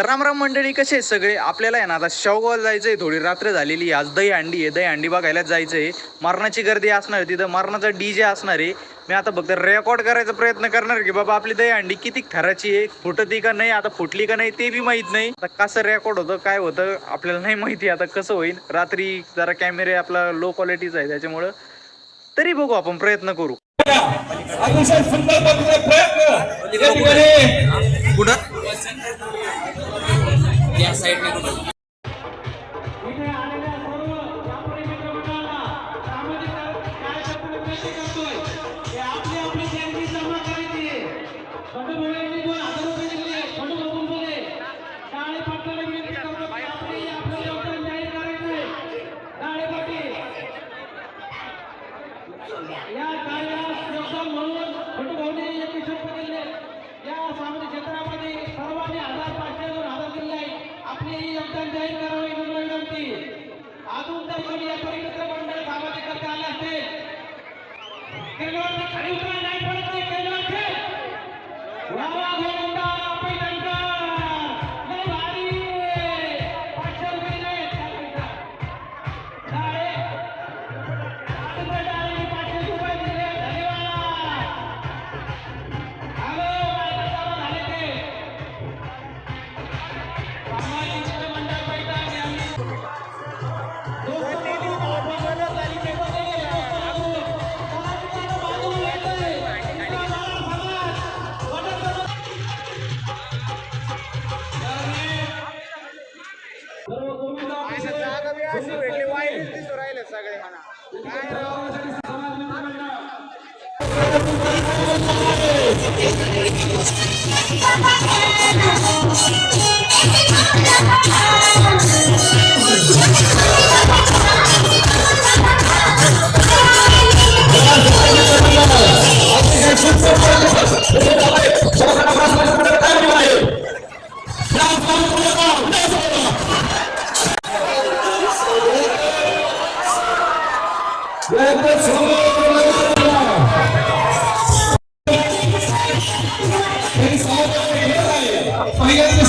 राम राम मंडळी, कसे आहेत सगळे? आपल्याला आहे ना आता शेवगावला जायचं आहे. थोडी रात्र झालेली. आज दही अंडी आहे, दही अंडी बघायलाच जायचं आहे. मरणाची गर्दी असणार आहे तिथं, मरणाचा DJ असणार आहे. मी आता फक्त रेकॉर्ड करायचा प्रयत्न करणार की बाबा आपली दही अंडी किती थराची आहे, फुटती का नाही, आता फुटली का नाही ते बी माहीत नाही. आता कसं रेकॉर्ड होतं काय होतं आपल्याला नाही माहिती. आता कसं होईल, रात्री जरा कॅमेरे आपला लो क्वालिटीचा आहे त्याच्यामुळं तरी बघू, आपण प्रयत्न करू. अतिशय सुंदर प्रयत्न कुठं या साईडने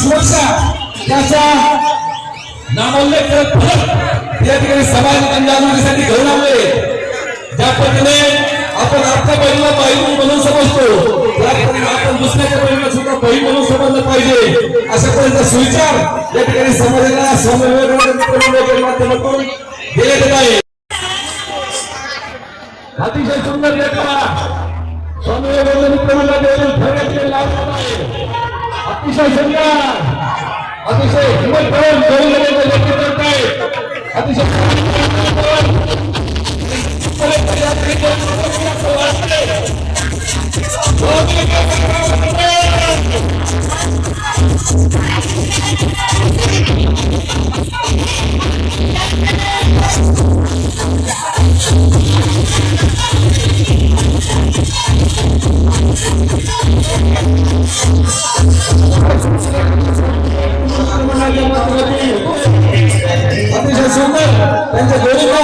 सुरक्षा त्याचा नामोल्लेख करत या ठिकाणी समाज जनजागृतीसाठी घेऊन आले. ज्या पद्धतीने आपण आपल्या बहिणीला बहीण म्हणून समजतो, त्या ठिकाणी आपण दुसऱ्याच्या बहिणीला सुद्धा बहीण म्हणून समजलं पाहिजे, अशा प्रकारचा सुविचार या ठिकाणी समाजाला स्वामी विवेकानंद माध्यमातून दिले गेले आहे. अतिशय सुंदर स्वामी विवेकानंद लावला आहे. अतिशय सुंदर, अतिशय हिंमत त्यांच्या जोडीला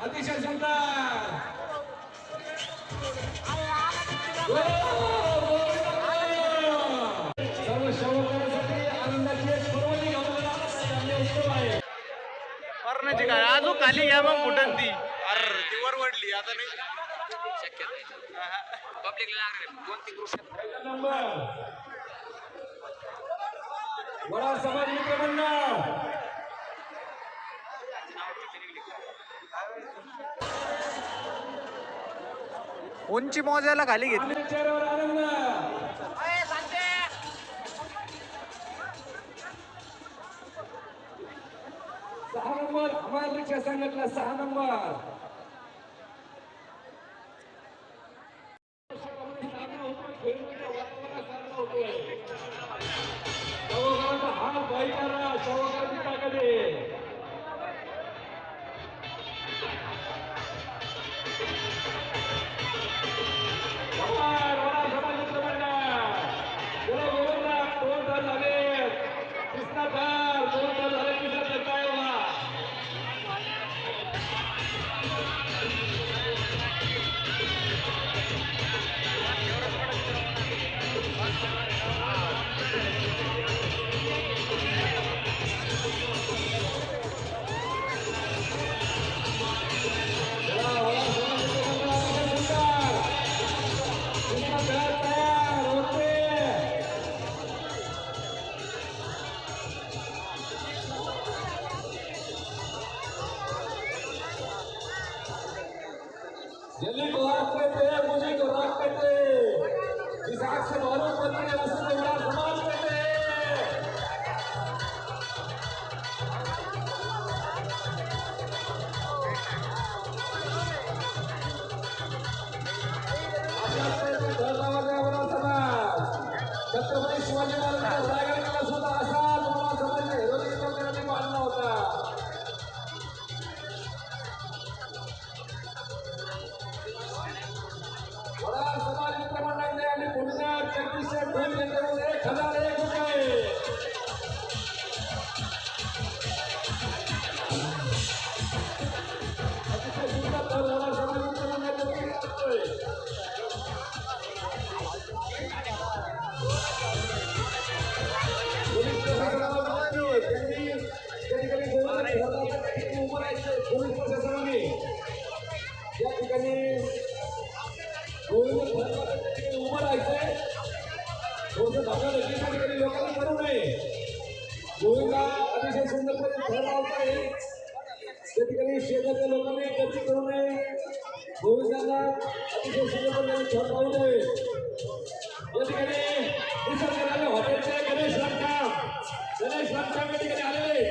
अतिशय सुंदर मरणाची काय अजून खाली घ्या मग फुटन ती. अरे ती वरवडली आता नाही शक्य नाही. पब्लिकला कोणती ग्रुप नंबर वडा समाज मित्र मंडळ उंची मोजायला खाली घेतली. आणि चेहऱ्यावर आनंद. 6 नंबर हमाल रिक्षा संघटना 6 नंबर. शवगावाचा हाल भाईचारा, शवगावाची ताकद आहे. जवान, वडा समाज मंडळ. बोला, बोला, 2 तास झाले. कृष्णाधार 2 तास झाले. कृष्णाधार काय व्हा. दिल्ली को राख कहते हैं, मुझे को राख कहते हैं. इस आग से मालूम पड़ती है उसे तो बड़ा समाज कहते हैं. धर्मावरचा समाज छत्रपती शिवाजी महाराजांचा रायगड सुद्धा असा तुम्हाला समाज हिरोजी चौकांनी बांधला होता. वडा समाज मित्र मंडळाने आणि पुण्यात 33 ढोल घेऊन 1001 रुपये. अतिशय सुंदर दर वडा समाज मित्र मंडळाच्या वतीने असतोय. पोलीस प्रशासनाला त्यांनी कधी गोळा ठरवण्यासाठी उभं राहायचं. पोलीस प्रशासनाने या ठिकाणी उभं राहायचंय. थोडंसं धक्काधक्कीसाठी कधी लोकांनी करू नये. गोविंदा अतिशय सुंदरपणे घर लावत आहे. त्या ठिकाणी शेजारच्या लोकांनी गर्दी करू नये. गोविंदांना अतिशय सुंदरपणे घर लावू नये. या ठिकाणी निसर्गराजे हॉटेलचे गणेश रामकाम या ठिकाणी आलेले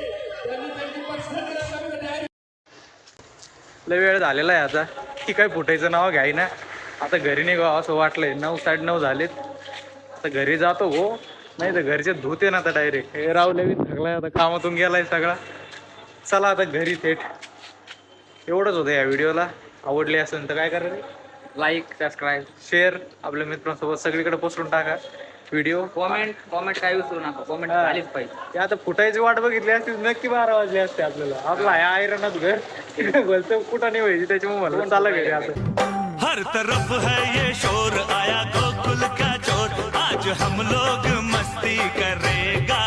त्यांनी त्यांची पसंत. लय वेळ झालेला आहे आता. की काय फुटायचं नाव घ्याय ना. आता घरी निघावं असं वाटलंय. 9 साडेनऊ झालेत. आता घरी जातो हो, नाही तर घरचे धुते ना आता डायरेक्ट. हे रावले बी थकलाय आता, कामातून गेलाय सगळा. चला आता घरी थेट. एवढंच होतं या व्हिडिओला. आवडली असेल तर काय करायचं, लाईक सबस्क्राईब शेअर आपल्या मित्रांसोबत सगळीकडे पसरून टाका व्हिडिओ. कॉमेंट काय विसरू नका. कॉमेंट झालीच पाहिजे. ते आता फुटायची वाट बघितली असती नक्की 12 वाजले असते आपल्याला. आपला आहे आयरनात घर बोलतो कुठं नाही व्हायची, त्याच्यामुळे म्हणून चालला घरी आता. हर तरफ है ये शोर, आया गोकुल का चोर, आज हम लोग मस्ती करेगा.